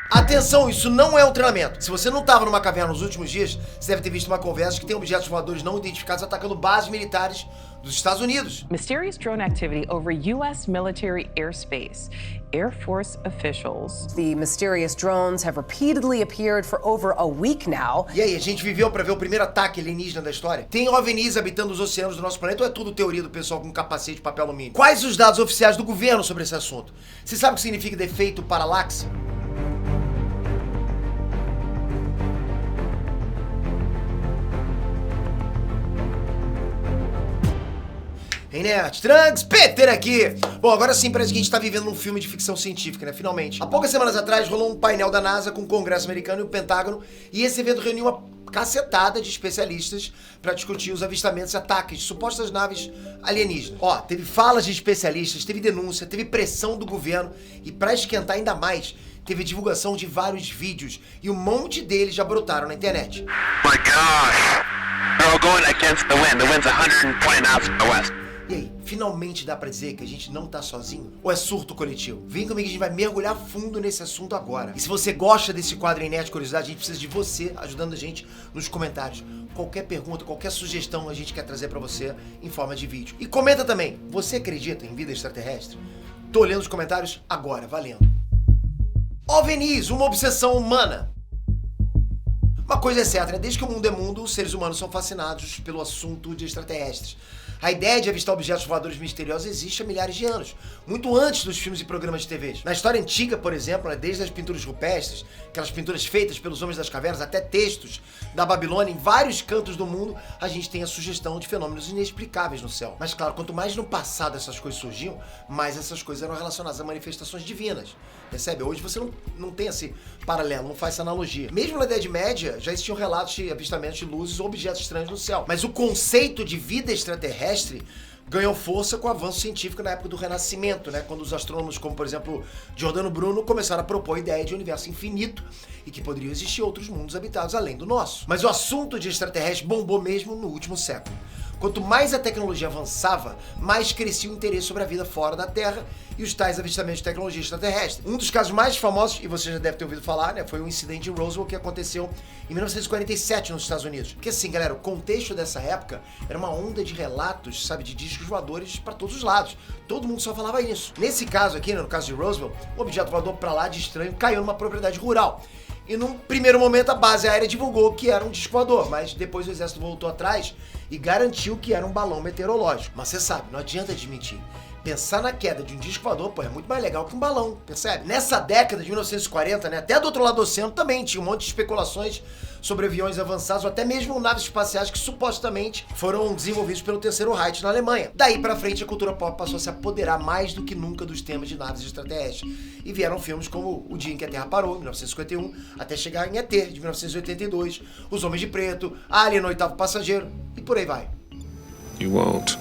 Atenção, isso não é um treinamento. Se você não estava numa caverna nos últimos dias, você deve ter visto uma conversa que tem objetos voadores não identificados atacando bases militares dos Estados Unidos. Mysterious drone activity over U.S. military airspace. Air Force officials. The mysterious drones have repeatedly appeared for over a week now. E aí, a gente viveu para ver o primeiro ataque alienígena da história? Tem OVNIs habitando os oceanos do nosso planeta ou é tudo teoria do pessoal com capacete de papel alumínio? Quais os dados oficiais do governo sobre esse assunto? Você sabe o que significa defeito paralaxe? Hey, Nerd, Trunks, Peter aqui! Bom, agora sim parece que a gente tá vivendo um filme de ficção científica, né? Finalmente. Há poucas semanas atrás rolou um painel da NASA com o Congresso americano e o Pentágono, e esse evento reuniu uma cacetada de especialistas para discutir os avistamentos e ataques de supostas naves alienígenas. Ó, teve falas de especialistas, teve denúncia, teve pressão do governo e para esquentar ainda mais, teve divulgação de vários vídeos e um monte deles já brotaram na internet. My gosh! They're all going against the wind. The wind's 120 knots from the west. E aí, finalmente dá pra dizer que a gente não tá sozinho? Ou é surto coletivo? Vem comigo que a gente vai mergulhar fundo nesse assunto agora. E se você gosta desse quadro em Nerd Curiosidade, a gente precisa de você ajudando a gente nos comentários. Qualquer pergunta, qualquer sugestão a gente quer trazer pra você em forma de vídeo. E comenta também, você acredita em vida extraterrestre? Tô lendo os comentários agora, valendo. OVNIs, uma obsessão humana. Uma coisa é certa, né? Desde que o mundo é mundo, os seres humanos são fascinados pelo assunto de extraterrestres. A ideia de avistar objetos voadores misteriosos existe há milhares de anos, muito antes dos filmes e programas de TV. Na história antiga, por exemplo, né, desde as pinturas rupestres, aquelas pinturas feitas pelos homens das cavernas, até textos da Babilônia, em vários cantos do mundo, a gente tem a sugestão de fenômenos inexplicáveis no céu. Mas claro, quanto mais no passado essas coisas surgiam, mais essas coisas eram relacionadas a manifestações divinas. Percebe? Hoje você não tem esse paralelo, não faz essa analogia. Mesmo na Idade Média, já existiam relatos de avistamentos de luzes ou objetos estranhos no céu. Mas o conceito de vida extraterrestre ganhou força com o avanço científico na época do Renascimento, né? Quando os astrônomos, como por exemplo Giordano Bruno, começaram a propor a ideia de um universo infinito e que poderiam existir outros mundos habitados além do nosso. Mas o assunto de extraterrestre bombou mesmo no último século. Quanto mais a tecnologia avançava, mais crescia o interesse sobre a vida fora da Terra e os tais avistamentos de tecnologia extraterrestre. Um dos casos mais famosos, e você já deve ter ouvido falar, né, foi o incidente de Roswell que aconteceu em 1947 nos Estados Unidos. Porque assim, galera, o contexto dessa época era uma onda de relatos, sabe, de discos voadores para todos os lados. Todo mundo só falava isso. Nesse caso aqui, né, no caso de Roswell, um objeto voador para lá de estranho caiu numa propriedade rural. E num primeiro momento a base aérea divulgou que era um disco voador, mas depois o exército voltou atrás e garantiu que era um balão meteorológico. Mas você sabe, não adianta desmentir. Pensar na queda de um disco voador, pô, é muito mais legal que um balão, percebe? Nessa década de 1940, né, até do outro lado do oceano também tinha um monte de especulações sobre aviões avançados ou até mesmo naves espaciais que supostamente foram desenvolvidos pelo Terceiro Reich na Alemanha. Daí pra frente a cultura pop passou a se apoderar mais do que nunca dos temas de naves extraterrestres. E vieram filmes como O Dia em que a Terra Parou, 1951, até chegar em ET, de 1982, Os Homens de Preto, Alien, o Oitavo Passageiro e por aí vai. You won't.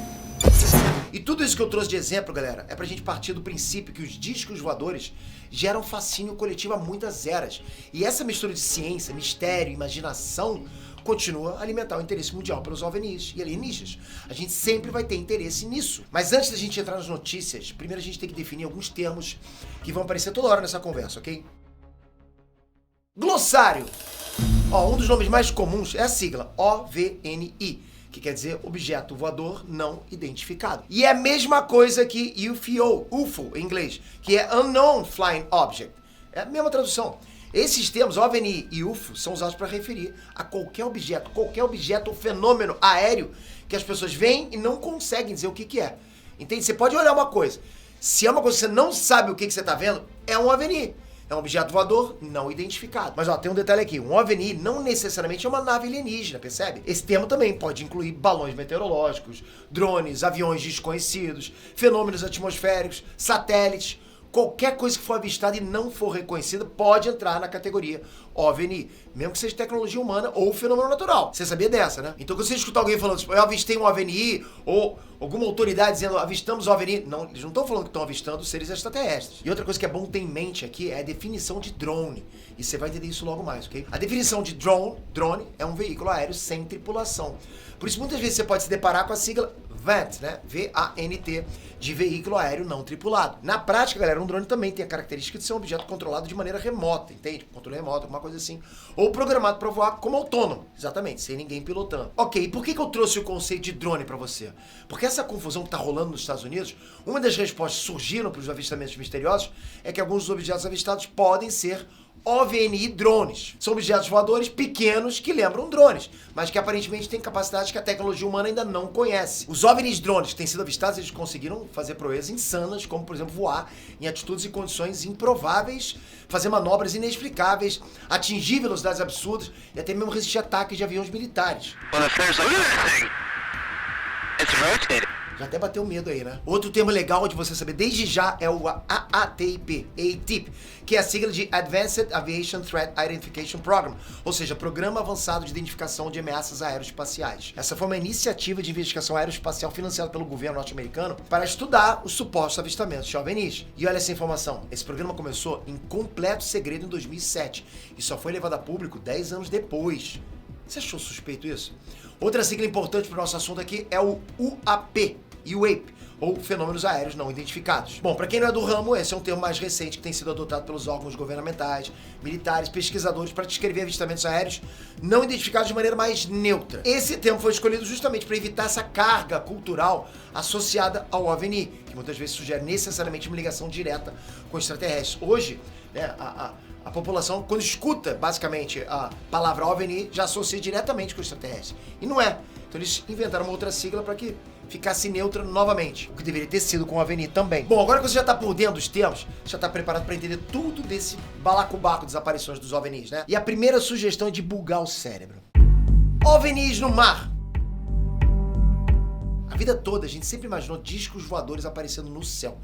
E tudo isso que eu trouxe de exemplo, galera, é pra gente partir do princípio que os discos voadores geram fascínio coletivo há muitas eras. E essa mistura de ciência, mistério, imaginação continua a alimentar o interesse mundial pelos OVNIs e alienígenas. A gente sempre vai ter interesse nisso. Mas antes da gente entrar nas notícias, primeiro a gente tem que definir alguns termos que vão aparecer toda hora nessa conversa, ok? Glossário! Ó, um dos nomes mais comuns é a sigla OVNI, que quer dizer objeto voador não identificado. E é a mesma coisa que UFO em inglês, que é Unknown Flying Object. É a mesma tradução. Esses termos, OVNI e UFO, são usados para referir a qualquer objeto ou fenômeno aéreo que as pessoas veem e não conseguem dizer o que é. Entende? Você pode olhar uma coisa. Se é uma coisa que você não sabe o que você está vendo, é um OVNI. É um objeto voador não identificado. Mas ó, tem um detalhe aqui, um OVNI não necessariamente é uma nave alienígena, percebe? Esse termo também pode incluir balões meteorológicos, drones, aviões desconhecidos, fenômenos atmosféricos, satélites. Qualquer coisa que for avistada e não for reconhecida pode entrar na categoria OVNI, mesmo que seja tecnologia humana ou fenômeno natural. Você sabia dessa, né? Então quando você escutar alguém falando, eu avistei um OVNI, ou alguma autoridade dizendo, avistamos OVNI, não, eles não estão falando que estão avistando seres extraterrestres. E outra coisa que é bom ter em mente aqui é a definição de drone. E você vai entender isso logo mais, ok? A definição de drone é um veículo aéreo sem tripulação. Por isso muitas vezes você pode se deparar com a sigla VANT, né? V-A-N-T, de veículo aéreo não tripulado. Na prática, galera, um drone também tem a característica de ser um objeto controlado de maneira remota, entende? Controle remoto, alguma coisa assim. Ou programado para voar como autônomo, exatamente, sem ninguém pilotando. Ok, e por que eu trouxe o conceito de drone para você? Porque essa confusão que tá rolando nos Estados Unidos, uma das respostas que surgiram para os avistamentos misteriosos é que alguns dos objetos avistados podem ser OVNI drones. São objetos voadores pequenos que lembram drones, mas que aparentemente têm capacidades que a tecnologia humana ainda não conhece. Os OVNIs drones que têm sido avistados, eles conseguiram fazer proezas insanas, como por exemplo voar em atitudes e condições improváveis, fazer manobras inexplicáveis, atingir velocidades absurdas e até mesmo resistir a ataques de aviões militares. Well, if there's look at that thing. It's rotating. Já até bateu medo aí, né? Outro termo legal de você saber desde já é o AATIP, que é a sigla de Advanced Aviation Threat Identification Program, ou seja, Programa Avançado de Identificação de Ameaças Aeroespaciais. Essa foi uma iniciativa de investigação aeroespacial financiada pelo governo norte-americano para estudar os supostos avistamentos de OVNIs. E olha essa informação, esse programa começou em completo segredo em 2007 e só foi levado a público 10 anos depois. Você achou suspeito isso? Outra sigla importante para o nosso assunto aqui é o UAP, ou Fenômenos Aéreos Não Identificados. Bom, para quem não é do ramo, esse é um termo mais recente que tem sido adotado pelos órgãos governamentais, militares, pesquisadores para descrever avistamentos aéreos não identificados de maneira mais neutra. Esse termo foi escolhido justamente para evitar essa carga cultural associada ao OVNI, que muitas vezes sugere necessariamente uma ligação direta com extraterrestres. Hoje, né, a população, quando escuta, basicamente, a palavra OVNI, já associa diretamente com o extraterrestre. E não é. Então eles inventaram uma outra sigla para que ficasse neutra novamente, o que deveria ter sido com o OVNI também. Bom, agora que você já está por dentro dos termos, já está preparado para entender tudo desse balacobaco das aparições dos OVNIs, né? E a primeira sugestão é de bugar o cérebro. OVNIs no mar. A vida toda a gente sempre imaginou discos voadores aparecendo no céu.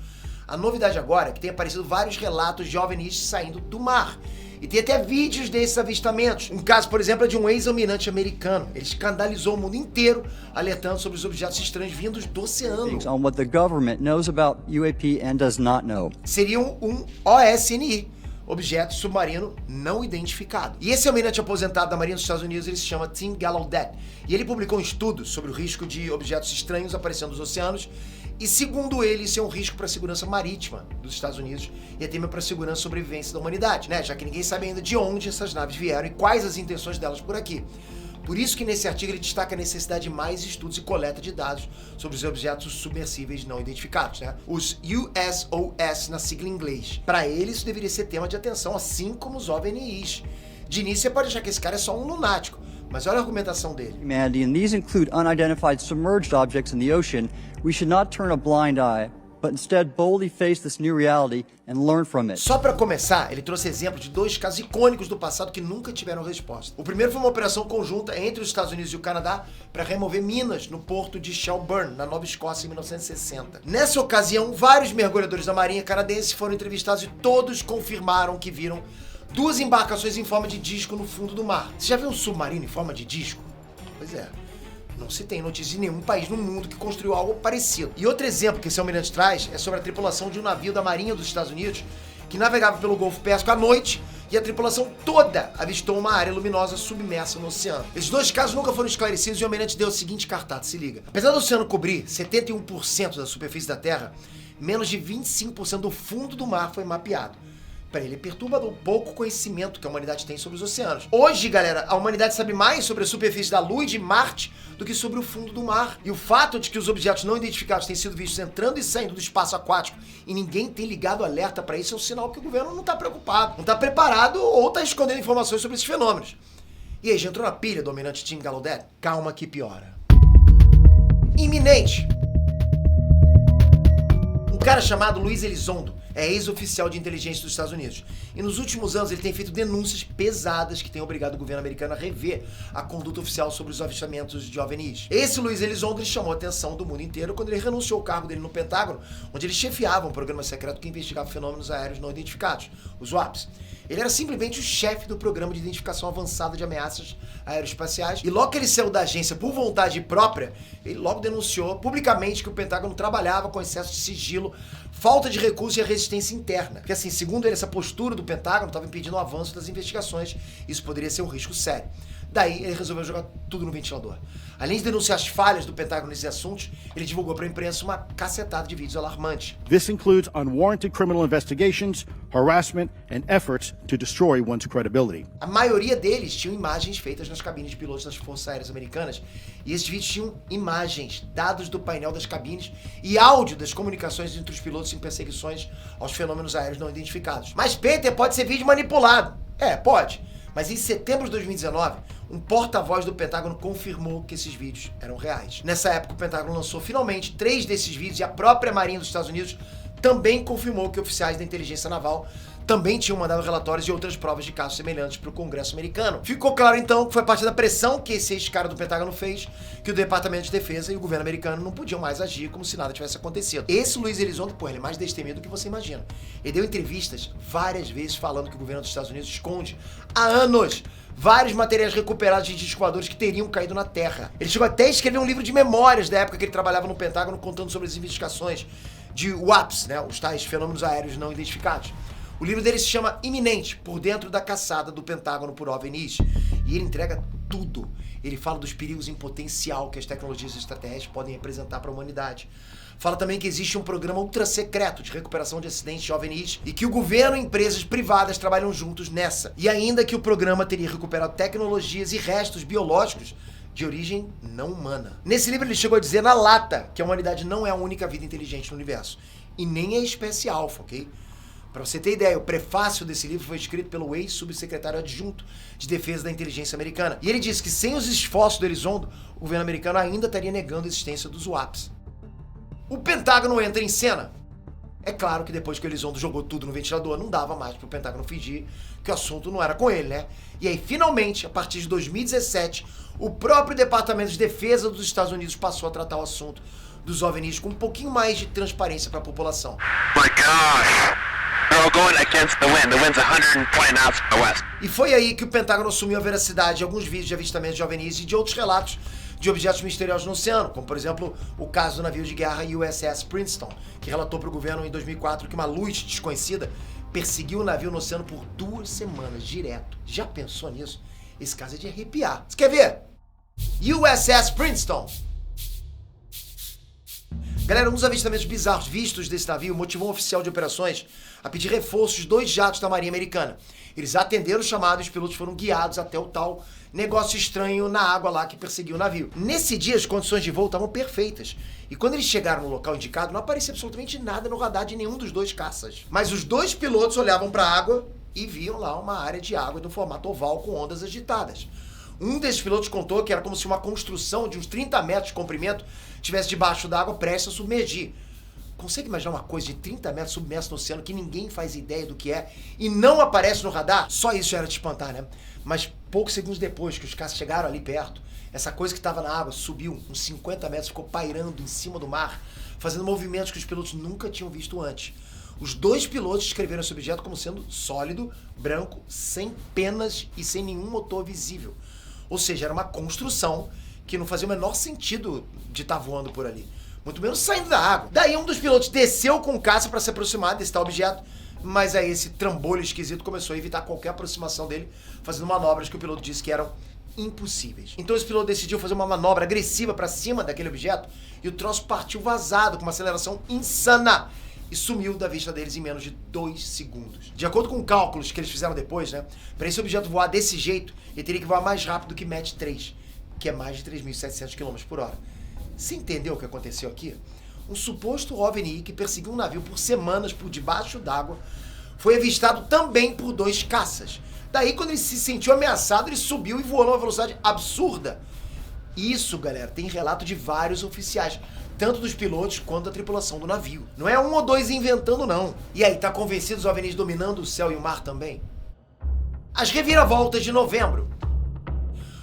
A novidade agora é que tem aparecido vários relatos de OVNIs saindo do mar. E tem até vídeos desses avistamentos. Um caso, por exemplo, é de um ex-almirante americano. Ele escandalizou o mundo inteiro, alertando sobre os objetos estranhos vindos do oceano. On what the government knows about UAP and does not know. Seriam um OSNI, objeto submarino não identificado. E esse almirante aposentado da Marinha dos Estados Unidos, ele se chama Tim Gallaudet. E ele publicou um estudo sobre o risco de objetos estranhos aparecendo nos oceanos. E segundo ele, isso é um risco para a segurança marítima dos Estados Unidos e até mesmo para a segurança e sobrevivência da humanidade, né? Já que ninguém sabe ainda de onde essas naves vieram e quais as intenções delas por aqui. Por isso que nesse artigo ele destaca a necessidade de mais estudos e coleta de dados sobre os objetos submersíveis não identificados, né? Os USOS na sigla em inglês. Para ele isso deveria ser tema de atenção, assim como os OVNIs. De início você pode achar que esse cara é só um lunático, mas olha a argumentação dele. Humanity, and these include unidentified submerged objects in the ocean. We should not turn a blind eye, but instead boldly face this new reality and learn from it. Só para começar, ele trouxe exemplos de dois casos icônicos do passado que nunca tiveram resposta. O primeiro foi uma operação conjunta entre os Estados Unidos e o Canadá para remover minas no porto de Shelburne, na Nova Escócia, em 1960. Nessa ocasião, vários mergulhadores da Marinha canadense foram entrevistados e todos confirmaram que viram duas embarcações em forma de disco no fundo do mar. Você já viu um submarino em forma de disco? Pois é. Não se tem notícia de nenhum país no mundo que construiu algo parecido. E outro exemplo que esse almirante traz é sobre a tripulação de um navio da Marinha dos Estados Unidos que navegava pelo Golfo Pérsico à noite e a tripulação toda avistou uma área luminosa submersa no oceano. Esses dois casos nunca foram esclarecidos e o almirante deu o seguinte cartaz, se liga. Apesar do oceano cobrir 71% da superfície da Terra, menos de 25% do fundo do mar foi mapeado. Para ele é perturbador o pouco conhecimento que a humanidade tem sobre os oceanos. Hoje, galera, a humanidade sabe mais sobre a superfície da Lua e de Marte do que sobre o fundo do mar. E o fato de que os objetos não identificados têm sido vistos entrando e saindo do espaço aquático e ninguém tem ligado alerta para isso é um sinal que o governo não está preocupado, não está preparado ou está escondendo informações sobre esses fenômenos. E aí, já entrou na pilha do almirante Tim Gallaudet? Calma que piora. Iminente. Um cara chamado Luiz Elizondo é ex-oficial de inteligência dos Estados Unidos. E nos últimos anos ele tem feito denúncias pesadas que têm obrigado o governo americano a rever a conduta oficial sobre os avistamentos de OVNIs. Esse Luiz Elizondo chamou a atenção do mundo inteiro quando ele renunciou ao cargo dele no Pentágono, onde ele chefiava um programa secreto que investigava fenômenos aéreos não identificados, os UAPs. Ele era simplesmente o chefe do programa de identificação avançada de ameaças aeroespaciais e logo que ele saiu da agência por vontade própria, ele logo denunciou publicamente que o Pentágono trabalhava com excesso de sigilo, falta de recursos e a resistência interna. Porque assim, segundo ele, essa postura do Pentágono estava impedindo o avanço das investigações. Isso poderia ser um risco sério. Daí ele resolveu jogar tudo no ventilador. Além de denunciar as falhas do Pentágono nesses assuntos, ele divulgou para a imprensa uma cacetada de vídeos alarmantes. This includes unwarranted criminal investigations, harassment, and efforts to destroy one's credibility. A maioria deles tinham imagens feitas nas cabines de pilotos das Forças Aéreas Americanas, e esses vídeos tinham imagens, dados do painel das cabines e áudio das comunicações entre os pilotos em perseguições aos fenômenos aéreos não identificados. Mas, Peter, pode ser vídeo manipulado. É, pode. Mas em setembro de 2019, um porta-voz do Pentágono confirmou que esses vídeos eram reais. Nessa época, o Pentágono lançou finalmente 3 desses vídeos e a própria Marinha dos Estados Unidos também confirmou que oficiais da inteligência naval também tinham mandado relatórios e outras provas de casos semelhantes para o Congresso americano. Ficou claro então que foi a partir da pressão que esse ex-cara do Pentágono fez que o Departamento de Defesa e o governo americano não podiam mais agir como se nada tivesse acontecido. Esse Luiz Elizondo, ele é mais destemido do que você imagina. Ele deu entrevistas várias vezes falando que o governo dos Estados Unidos esconde há anos vários materiais recuperados de discos voadores que teriam caído na Terra. Ele chegou até a escrever um livro de memórias da época que ele trabalhava no Pentágono contando sobre as investigações de UAPs, né, os tais fenômenos aéreos não identificados. O livro dele se chama Iminente, por dentro da caçada do Pentágono por OVNIs. E ele entrega tudo. Ele fala dos perigos em potencial que as tecnologias extraterrestres podem representar para a humanidade. Fala também que existe um programa ultra secreto de recuperação de acidentes de OVNIs e que o governo e empresas privadas trabalham juntos nessa. E ainda que o programa teria recuperado tecnologias e restos biológicos de origem não humana. Nesse livro ele chegou a dizer na lata que a humanidade não é a única vida inteligente no universo. E nem a espécie alfa, ok? Para você ter ideia, o prefácio desse livro foi escrito pelo ex-subsecretário adjunto de defesa da inteligência americana. E ele disse que sem os esforços do Elizondo, o governo americano ainda estaria negando a existência dos UAPs. O Pentágono entra em cena. É claro que depois que o Elizondo jogou tudo no ventilador, não dava mais para o Pentágono fingir que o assunto não era com ele, né? E aí, finalmente, a partir de 2017, o próprio Departamento de Defesa dos Estados Unidos passou a tratar o assunto dos OVNIs com um pouquinho mais de transparência para a população. My gosh! They're all going against the wind. The wind's 120 knots to the west. E foi aí que o Pentágono assumiu a veracidade de alguns vídeos de avistamentos de OVNIs e de outros relatos de objetos misteriosos no oceano, como por exemplo o caso do navio de guerra USS Princeton, que relatou para o governo em 2004 que uma luz desconhecida perseguiu o navio no oceano por 2 semanas direto. Já pensou nisso? Esse caso é de arrepiar. Você quer ver? USS Princeton. Galera, um dos avistamentos bizarros vistos desse navio motivou um oficial de operações a pedir reforços de 2 jatos da Marinha Americana. Eles atenderam o chamado e os pilotos foram guiados até o tal negócio estranho na água lá que perseguiu o navio. Nesse dia, as condições de voo estavam perfeitas. E quando eles chegaram no local indicado, não aparecia absolutamente nada no radar de nenhum dos 2 caças. Mas os 2 pilotos olhavam para a água e viam lá uma área de água no formato oval com ondas agitadas. Um desses pilotos contou que era como se uma construção de uns 30 metros de comprimento estivesse debaixo d'água prestes a submergir. Consegue imaginar uma coisa de 30 metros submersa no oceano que ninguém faz ideia do que é e não aparece no radar? Só isso já era de espantar, né? Mas poucos segundos depois que os caras chegaram ali perto, essa coisa que estava na água subiu uns 50 metros, ficou pairando em cima do mar, fazendo movimentos que os pilotos nunca tinham visto antes. Os 2 pilotos descreveram esse objeto como sendo sólido, branco, sem penas e sem nenhum motor visível. Ou seja, era uma construção que não fazia o menor sentido de estar voando por ali. Muito menos saindo da água. Daí um dos pilotos desceu com o caça para se aproximar desse tal objeto, mas aí esse trambolho esquisito começou a evitar qualquer aproximação dele, fazendo manobras que o piloto disse que eram impossíveis. Então esse piloto decidiu fazer uma manobra agressiva para cima daquele objeto e o troço partiu vazado com uma aceleração insana e sumiu da vista deles em menos de 2 segundos. De acordo com cálculos que eles fizeram depois, né, para esse objeto voar desse jeito, ele teria que voar mais rápido que Mach 3, que é mais de 3.700 km por hora. Você entendeu o que aconteceu aqui? Um suposto OVNI que perseguiu um navio por semanas por debaixo d'água foi avistado também por 2 caças. Daí, quando ele se sentiu ameaçado, ele subiu e voou numa velocidade absurda. Isso, galera, tem relato de vários oficiais, tanto dos pilotos quanto da tripulação do navio. Não é 1 ou 2 inventando, não. E aí, tá convencido os OVNIs dominando o céu e o mar também? As reviravoltas de novembro.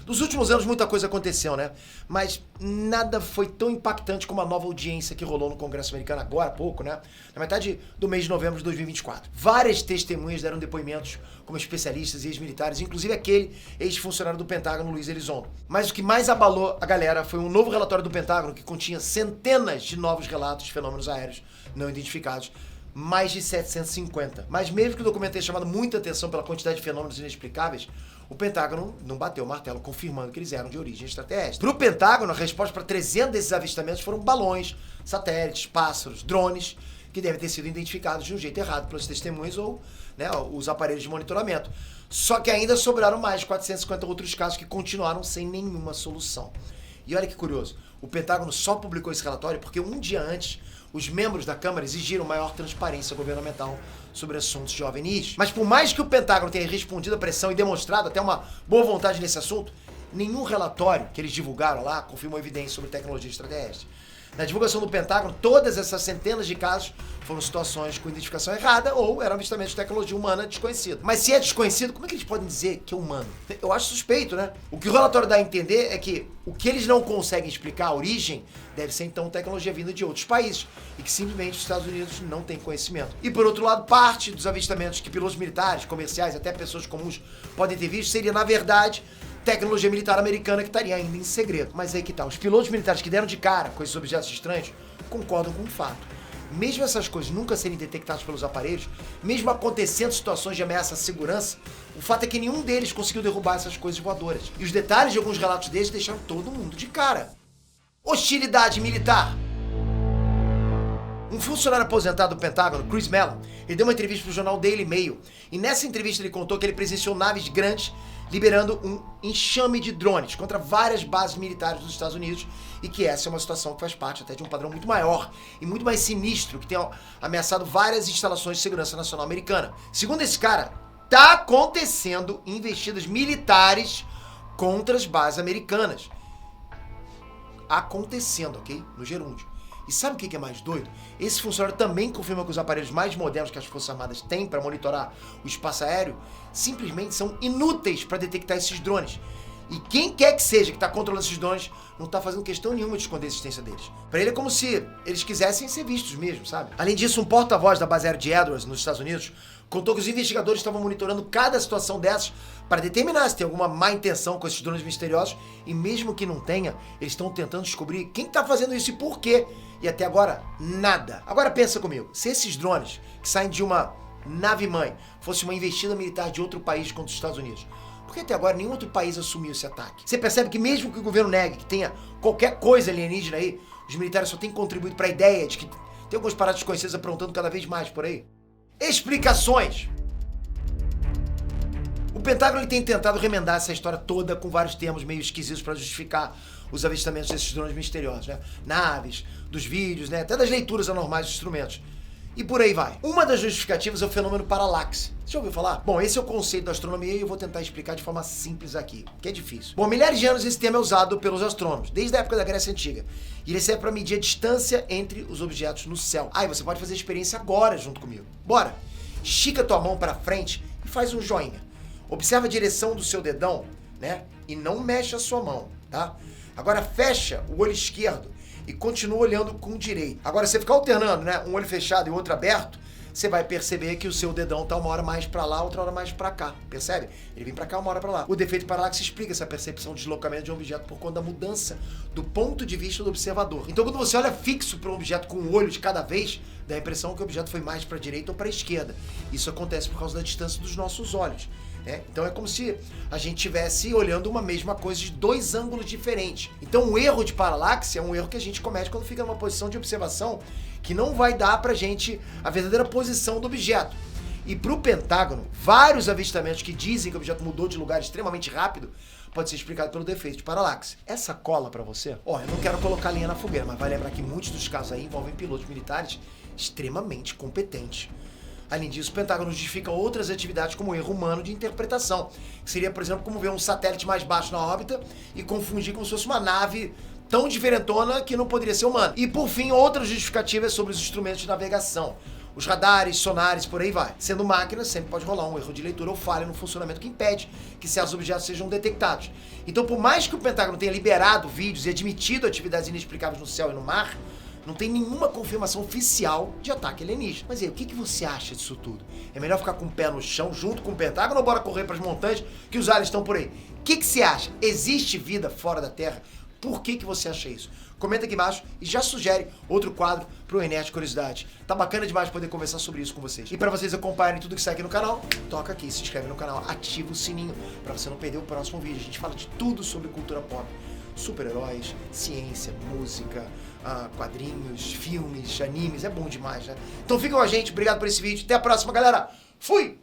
Nos últimos anos muita coisa aconteceu, né? Mas nada foi tão impactante como a nova audiência que rolou no Congresso americano agora há pouco, né? Na metade do mês de novembro de 2024. Várias testemunhas deram depoimentos como especialistas e ex-militares, inclusive aquele ex-funcionário do Pentágono, Luiz Elizondo. Mas o que mais abalou a galera foi um novo relatório do Pentágono que continha centenas de novos relatos de fenômenos aéreos não identificados. Mais de 750. Mas mesmo que o documento tenha chamado muita atenção pela quantidade de fenômenos inexplicáveis, o Pentágono não bateu o martelo confirmando que eles eram de origem extraterrestre. Para o Pentágono, a resposta para 300 desses avistamentos foram balões, satélites, pássaros, drones, que devem ter sido identificados de um jeito errado pelas testemunhas ou, né, os aparelhos de monitoramento. Só que ainda sobraram mais de 450 outros casos que continuaram sem nenhuma solução. E olha que curioso, o Pentágono só publicou esse relatório porque um dia antes, os membros da Câmara exigiram maior transparência governamental sobre assuntos de OVNIs. Mas por mais que o Pentágono tenha respondido à pressão e demonstrado até uma boa vontade nesse assunto, nenhum relatório que eles divulgaram lá confirmou evidência sobre tecnologia extraterrestre. Na divulgação do Pentágono, todas essas centenas de casos foram situações com identificação errada ou eram avistamentos de tecnologia humana desconhecida. Mas se é desconhecido, como é que eles podem dizer que é humano? Eu acho suspeito, né? O que o relatório dá a entender é que o que eles não conseguem explicar a origem deve ser então tecnologia vinda de outros países e que simplesmente os Estados Unidos não têm conhecimento. E por outro lado, parte dos avistamentos que pilotos militares, comerciais, até pessoas comuns podem ter visto seria, na verdade, tecnologia militar americana que estaria ainda em segredo. Mas aí que tá, os pilotos militares que deram de cara com esses objetos estranhos concordam com o fato. Mesmo essas coisas nunca serem detectadas pelos aparelhos, mesmo acontecendo situações de ameaça à segurança, o fato é que nenhum deles conseguiu derrubar essas coisas voadoras. E os detalhes de alguns relatos deles deixaram todo mundo de cara. Hostilidade militar. Um funcionário aposentado do Pentágono, Chris Mellon, ele deu uma entrevista para o jornal Daily Mail. E nessa entrevista ele contou que ele presenciou naves grandes liberando um enxame de drones contra várias bases militares dos Estados Unidos e que essa é uma situação que faz parte até de um padrão muito maior e muito mais sinistro que tem ameaçado várias instalações de segurança nacional americana. Segundo esse cara, tá acontecendo investidas militares contra as bases americanas. Acontecendo, ok? No gerúndio. E sabe o que é mais doido? Esse funcionário também confirma que os aparelhos mais modernos que as Forças Armadas têm para monitorar o espaço aéreo simplesmente são inúteis para detectar esses drones. E quem quer que seja que está controlando esses drones não está fazendo questão nenhuma de esconder a existência deles. Para ele é como se eles quisessem ser vistos mesmo, sabe? Além disso, um porta-voz da base aérea de Edwards, nos Estados Unidos, contou que os investigadores estavam monitorando cada situação dessas para determinar se tem alguma má intenção com esses drones misteriosos e mesmo que não tenha, eles estão tentando descobrir quem está fazendo isso e por quê. E até agora, nada. Agora pensa comigo, se esses drones que saem de uma nave-mãe fosse uma investida militar de outro país contra os Estados Unidos, por que até agora nenhum outro país assumiu esse ataque? Você percebe que mesmo que o governo negue que tenha qualquer coisa alienígena aí, os militares só têm contribuído para a ideia de que tem algumas paradas desconhecidas aprontando cada vez mais por aí. Explicações. O Pentágono ele tem tentado remendar essa história toda com vários termos meio esquisitos para justificar os avistamentos desses drones misteriosos, né? Naves, dos vídeos, né? Até das leituras anormais dos instrumentos. E por aí vai. Uma das justificativas é o fenômeno paralaxe. Você já ouviu falar? Bom, esse é o conceito da astronomia e eu vou tentar explicar de forma simples aqui, que é difícil. Bom, há milhares de anos esse termo é usado pelos astrônomos, desde a época da Grécia Antiga. E ele serve para medir a distância entre os objetos no céu. Ah, e você pode fazer a experiência agora junto comigo. Bora! Estica tua mão para frente e faz um joinha. Observa a direção do seu dedão, né? E não mexe a sua mão, tá? Agora fecha o olho esquerdo e continua olhando com o direito. Agora, você ficar alternando, né? Um olho fechado e o outro aberto, você vai perceber que o seu dedão tá uma hora mais pra lá, outra hora mais pra cá. Percebe? Ele vem pra cá, uma hora pra lá. O defeito paralaxe explica essa percepção de deslocamento de um objeto por conta da mudança do ponto de vista do observador. Então, quando você olha fixo para um objeto com um olho de cada vez, dá a impressão que o objeto foi mais pra direita ou pra esquerda. Isso acontece por causa da distância dos nossos olhos. Então é como se a gente estivesse olhando uma mesma coisa de dois ângulos diferentes. Então o erro de paralaxe é um erro que a gente comete quando fica numa posição de observação que não vai dar pra gente a verdadeira posição do objeto. E pro Pentágono, vários avistamentos que dizem que o objeto mudou de lugar extremamente rápido pode ser explicado pelo defeito de paralaxe. Essa cola pra você? Ó, eu não quero colocar linha na fogueira, mas vai lembrar que muitos dos casos aí envolvem pilotos militares extremamente competentes. Além disso, o Pentágono justifica outras atividades como o erro humano de interpretação, que seria, por exemplo, como ver um satélite mais baixo na órbita e confundir como se fosse uma nave tão diferentona que não poderia ser humana. E, por fim, outras justificativas sobre os instrumentos de navegação, os radares, sonares, por aí vai. Sendo máquina, sempre pode rolar um erro de leitura ou falha no funcionamento que impede que certos objetos sejam detectados. Então, por mais que o Pentágono tenha liberado vídeos e admitido atividades inexplicáveis no céu e no mar, não tem nenhuma confirmação oficial de ataque alienígena. Mas e aí, o que você acha disso tudo? É melhor ficar com o pé no chão junto com o Pentágono ou bora correr para as montanhas que os aliens estão por aí? O que você acha? Existe vida fora da Terra? Por que você acha isso? comenta aqui embaixo e já sugere outro quadro pro Nerd Curiosidade. Tá bacana demais poder conversar sobre isso com vocês. E pra vocês acompanharem tudo que sai aqui no canal, toca aqui, se inscreve no canal, ativa o sininho pra você não perder o próximo vídeo. A gente fala de tudo sobre cultura pop. Super-heróis, ciência, música, quadrinhos, filmes, animes, é bom demais, né? Então fica com a gente, obrigado por esse vídeo, até a próxima, galera! Fui!